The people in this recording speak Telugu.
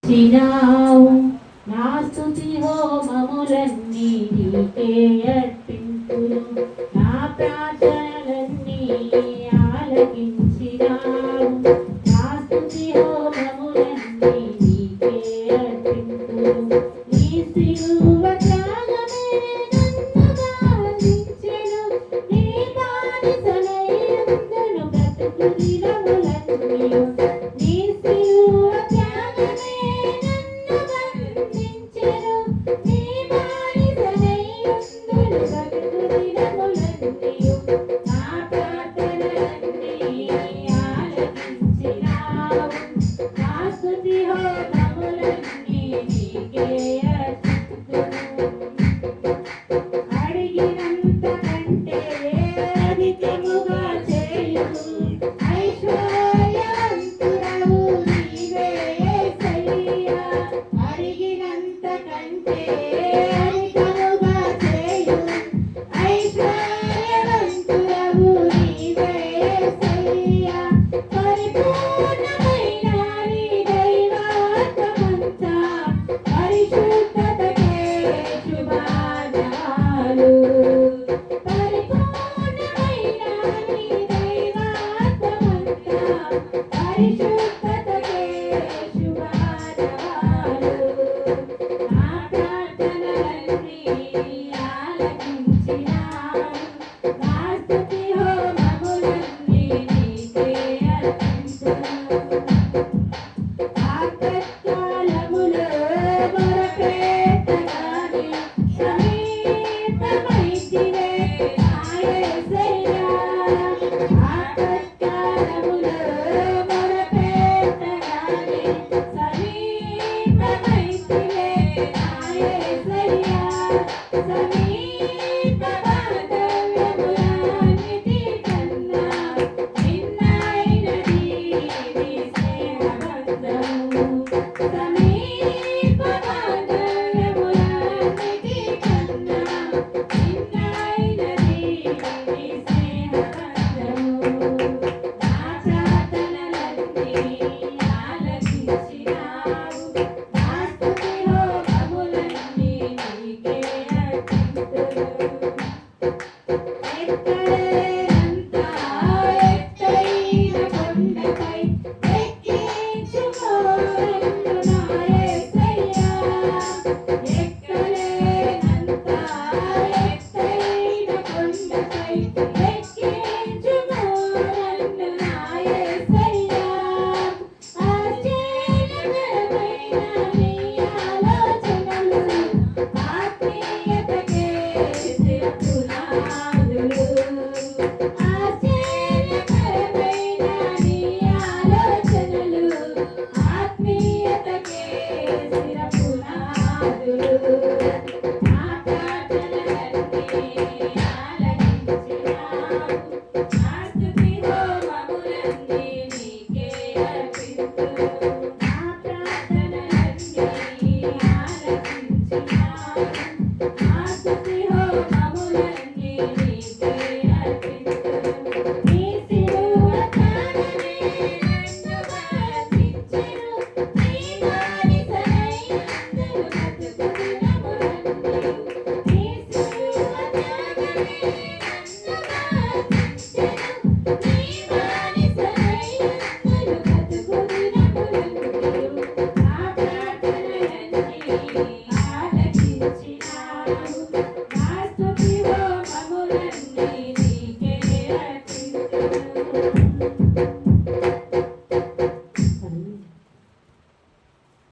చినావు నా స్తుతి హోమములన్నీ నీకే అర్పింతును నా ప్రార్థనలన్నీ ఆలకించినావు నా స్తుతి హోమములన్నీ నీకే అర్పింతును నీ సిలువ త్యాగమే నన్ను బాధించెను నీ బానిసనైనందును బ్రతుకు దినములన్నీయు నీ సిలువ త్యాగమే నన్ను బంధించెను నీ బానిసనైనందును బ్రతుకు దినములన్నీయు నా ప్రార్థనలన్నీ ఆలకించినావు నా స్తుతి హోమములన్నీ నీకే అర్పింతును అడిగినంత కంటే అధికముగా చేయు ఐశ్వర్యవంతుడవు నీవే యేసయ్యా అడిగినంత కంటే అధికముగా చేయు ఐశ్వర్యవంతుడవు నీవే యేసయ్యా పరిపూర్ణమైన నీ దైవత్వమంతా పరిశుద్ధతకే శుభానాలు పరిపూర్ణమైన నీ దైవత్వమంతా పరిశుద్ధతకే శుభానాలు నా ప్రార్థనలన్నీ ఆలకించినావు నా స్తుతి హోమములన్నీ నీకే అర్పింతును ఆపత్కాలములో మొరపెట్టగానే సమీపమైతివే నా యేసయ్యా ఆపత్కాలములో మొరపెట్టగానే సమీపమైతివే నా యేసయ్యా సమీప బాంధవ్యములన్నిటి కన్నా నిన్నైనది నీ స్నేహబంధము సమీప బాంధవ్యములన్నిటి కన్నా నిన్నైనది నీ స్నేహబంధము నా ప్రార్థనలన్నీ ఆలకించినావు నా స్తుతి హోమములన్నీ నీకే అర్పింతును ఎక్కలేనంత ఎత్తైన కొండపై ఎక్కించుకో నన్ను నా యేసయ్యా ఎక్కలేనంత ఎత్తైన కొండపై ఎక్కించుకో నన్ను నా యేసయ్యా ఆశ్చర్యకరమైన నీ ఆలోచనలు ఆత్మీయతకే స్థిరపునాదులు ఆశ్చర్యకరమైన నీ ఆలోచనలు ఆత్మీయతకే స్థిరపునాదులు నా ప్రార్థనలన్నీ ఆలకించినావు నా స్తుతి హోమములన్నీ నీకే అర్పింతును నా ప్రార్థనలన్నీ ఆలకించినావు నా స్తుతి హోమములన్నీ నీకే అర్పింతును నీ సిలువ త్యాగమే నన్ను బంధించెను నీ బానిసనైనందును బ్రతుకు దినములన్నీయు నీ సిలువ త్యాగమే నన్ను బంధించెను నీ బానిసనైనందును బ్రతుకు దినములన్నీయు నా ప్రార్థనలన్నీ ఆలకించినావు నా స్తుతి హోమములన్నీ